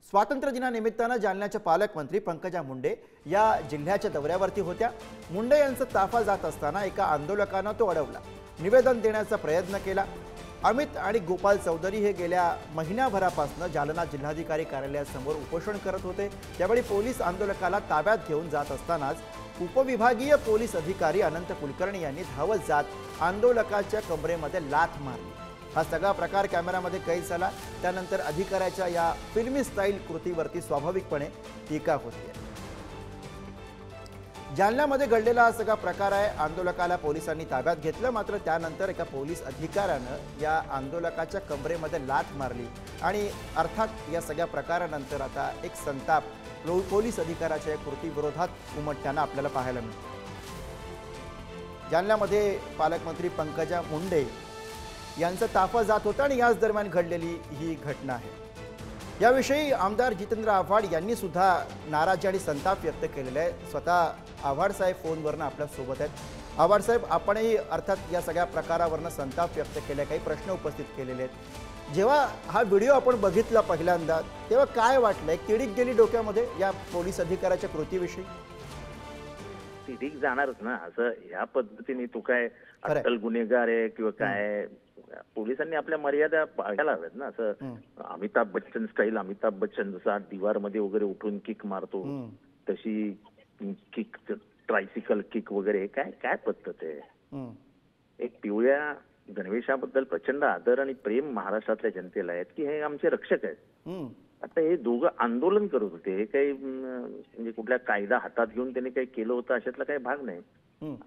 स्वातंत्र्य दिनानिमित्तानं जालन्याच्या पालकमंत्री पंकजा मुंडे या जिल्ह्याच्या दौऱ्यावरती होत्या। मुंडे यांचा ताफा जात असताना एका आंदोलकानं तो अडवला, निवेदन देण्याचा प्रयत्न केला। अमित आणि गोपाल चौधरी हे गेल्या महिन्याभरापासून जालना जिल्हाधिकारी कार्यालयासमोर उपोषण करत होते। त्यावेळी पोलीस आंदोलकाला ताब्यात घेऊन जात असतानाच उपविभागीय पोलीस अधिकारी अनंत कुलकर्णी यांनी धावत जात आंदोलकाच्या कमरेमध्ये लाथ मारली। हा सगळा प्रकार कॅमेरामध्ये कैद झाला। त्यानंतर अधिकाऱ्याच्या या फिल्मी स्टाईल कृतीवरती स्वाभाविकपणे टीका होते। जालन्यामध्ये घडलेला हा सगळा प्रकार आहे। आंदोलकाला पोलिसांनी ताब्यात घेतलं, मात्र त्यानंतर एका पोलीस अधिकाऱ्यानं या आंदोलकाच्या कमरेमध्ये लाथ मारली आणि अर्थात या सगळ्या प्रकारानंतर आता एक संताप पोलीस अधिकाऱ्याच्या या कृतीविरोधात उमटताना आपल्याला पाहायला मिळतो। जालन्यामध्ये पालकमंत्री पंकजा मुंडे यांचा ताफा जात होता आणि याच दरम्यान घडलेली ही घटना आहे। याविषयी आमदार जितेंद्र आव्हाड यांनी सुद्धा नाराजी आणि संताप व्यक्त केलेला आहे। स्वतः आव्हाड साहेब फोनवरनं आपल्या सोबत आहेत। आव्हाड साहेब, आपणही अर्थात या सगळ्या प्रकारावरनं संताप व्यक्त केले, काही प्रश्न उपस्थित केलेले आहेत। जेव्हा हा व्हिडिओ आपण बघितला पहिल्यांदा तेव्हा काय वाटलं? एक तिडीक गेली डोक्यामध्ये या पोलीस अधिकाऱ्याच्या कृतीविषयी? तिडीक जाणारच ना, असं ह्या पद्धतीने तू काय अट्टल गुन्हेगार आहे किंवा काय? पोलिसांनी आपल्या मर्यादा पाळायला हव्यात ना। असं अमिताभ बच्चन स्टाईल, अमिताभ बच्चन जसा दीवार मध्ये वगैरे उठून किक मारतो तशी किक, ट्रायसिकल किक वगैरे काय काय पद्धत आहे? एक पिवळ्या गणवेशाबद्दल प्रचंड आदर आणि प्रेम महाराष्ट्रातल्या जनतेला आहेत की हे आमचे रक्षक आहेत। आता हे दोघं आंदोलन करत होते, हे काही म्हणजे कुठल्या कायदा हातात घेऊन त्यांनी काही केलं होतं अशातला काही भाग नाही।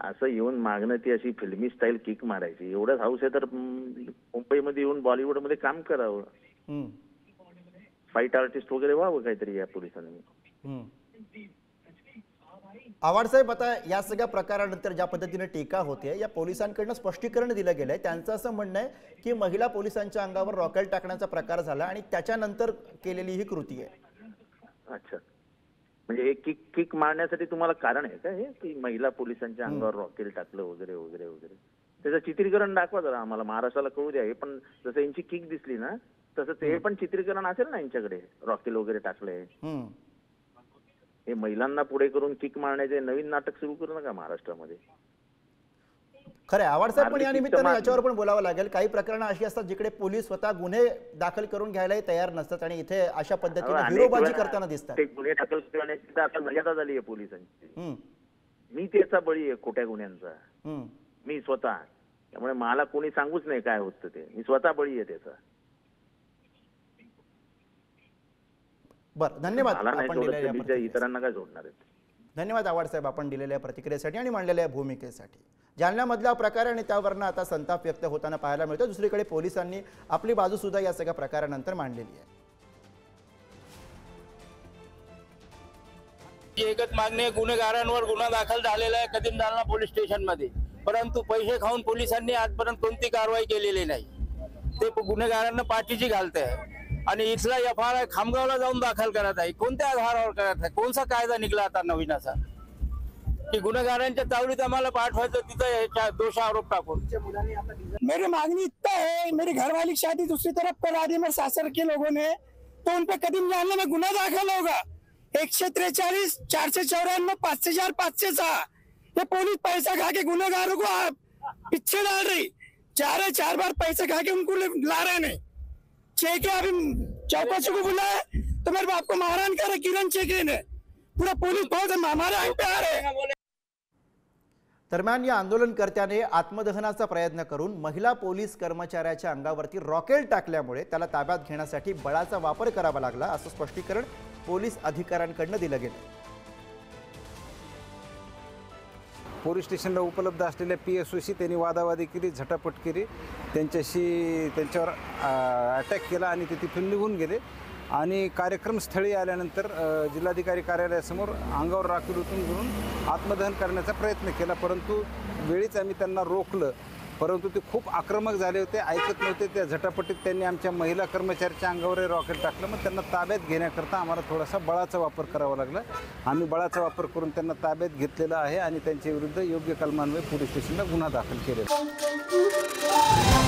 असं येऊन मागणं, ती अशी फिल्मी स्टाईल किक मारायची, एवढंच हाऊस आहे तर मुंबईमध्ये येऊन बॉलिवूडमध्ये काम करावं, फाईट आर्टिस्ट वगैरे व्हावं काहीतरी या पोलिसांनी। आव्हाड साहेब, आता या सगळ्या प्रकारानंतर ज्या पद्धतीने टीका होते, या पोलिसांकडून स्पष्टीकरण दिलं गेलंय। त्यांचं असं म्हणणं आहे की महिला पोलिसांच्या अंगावर रॉकेल टाकण्याचा प्रकार झाला आणि त्याच्यानंतर केलेली ही कृती आहे। अच्छा, म्हणजे हे किक किक मारण्यासाठी तुम्हाला कारण आहे का हे की महिला पोलिसांच्या अंगावर रॉकेल टाकलं वगैरे वगैरे वगैरे? त्याचं चित्रीकरण दाखवा जरा आम्हाला, महाराष्ट्राला कळू द्या। हे पण जसं यांची किक दिसली ना तसं ते पण चित्रीकरण असेल ना यांच्याकडे, रॉकेल वगैरे टाकलंय। हे महिलांना पुढे करून किक मारण्याचे नवीन नाटक सुरू करू नका महाराष्ट्रामध्ये। खरं आव्हाड साहेब, पण या निमित्तानं याच्यावर पण बोलावं लागेल। काही प्रकरणं अशी असतात जिकडे पोलीस स्वतः गुन्हे दाखल करून घ्यायलाही तयार नसतात आणि इथे अशा पद्धतीने हिरोबाजी करताना दिसतात। ते गुन्हे दाखल करण्याची आता मर्यादा झाली आहे पोलिसांची। मी त्याचा बळी आहे खोट्या गुन्ह्यांचा, मी स्वतः। त्यामुळे मला कोणी सांगूच नाही काय होतं ते, मी स्वतः बळी आहे त्याचा। बरं, धन्यवाद आपण दिलेल्या इतरांना काय जोडणार आहेत। धन्यवाद आव्हाड साहेब आपण दिलेल्या प्रतिक्रियेसाठी आणि मांडलेल्या भूमिकेसाठी। जालन्यामधला प्रकार आणि त्यावरनं आता संताप व्यक्त होताना पाहायला मिळतो। दुसरीकडे पोलिसांनी आपली बाजू सुद्धा या सगळ्या प्रकारानंतर मांडलेली आहे। एकच मागणी आहे, गुन्हेगारांवर गुन्हा दाखल झालेला आहे कदीम जालना पोलीस स्टेशन मध्ये, परंतु पैसे खाऊन पोलिसांनी आजपर्यंत कोणती कारवाई केलेली नाही। ते गुन्हेगारांना पाठीची घालते आहे आणि इथला एफआयआर खामगावला जाऊन दाखल करत आहे। कोणत्या आधारावर करत आहे? कोणता कायदा निघला आता नवीन असा की गुन्हेगारांच्या तावडीत आम्हाला पाठवायचं, तिथं दोष आरोप टाकून? मेरी मांगनी इतना है, मेरी घरवाली की शादी दूसरी तरफ करा दी मेरे सासर के लोगों ने, तो उन पे कदीम जालना में गुना दाखिल होगा। 143 494 5,506 ये पुलिस पैसा खा के गुनेगारों को पीछे डाल रही, 4 बार पैसे खा के उनको ला रहे नहीं। चेके अभी चौकसी को बुलाया तो मेरे बाप को मारहान करे किरण चेके ने, पूरा पुलिस बहुत हमारे आग पे आ रहे। दरम्यान या आंदोलनकर्त्याने आत्मदहनाचा प्रयत्न करून महिला पोलीस कर्मचाऱ्याच्या अंगावरती रॉकेल टाकल्यामुळे त्याला ताब्यात घेण्यासाठी बळाचा वापर करावा लागला, असं स्पष्टीकरण पोलीस अधिकाऱ्यांकडून दिलं गेलं। पोलीस स्टेशनला उपलब्ध असलेल्या PSOशी त्यांनी वादावादी केली, झटापट केली, त्यांच्यावर अटॅक केला आणि ते तिथून निघून गेले। आणि कार्यक्रम स्थळी आल्यानंतर जिल्हाधिकारी कार्यालयासमोर अंगावर राखेल ओतून घेऊन आत्मदहन करण्याचा प्रयत्न केला, परंतु वेळीच आम्ही त्यांना रोखलं। परंतु ते खूप आक्रमक झाले होते, ऐकत नव्हते। त्या झटापटीत त्यांनी आमच्या महिला कर्मचाऱ्याच्या अंगावर रॉकेल टाकलं। मग त्यांना ताब्यात घेण्याकरता आम्हाला थोडासा बळाचा वापर करावा लागला। आम्ही बळाचा वापर करून त्यांना ताब्यात घेतलेला आहे आणि त्यांच्या विरुद्ध योग्य कलमान्वये पोलीस स्टेशनला गुन्हा दाखल केलेला आहे।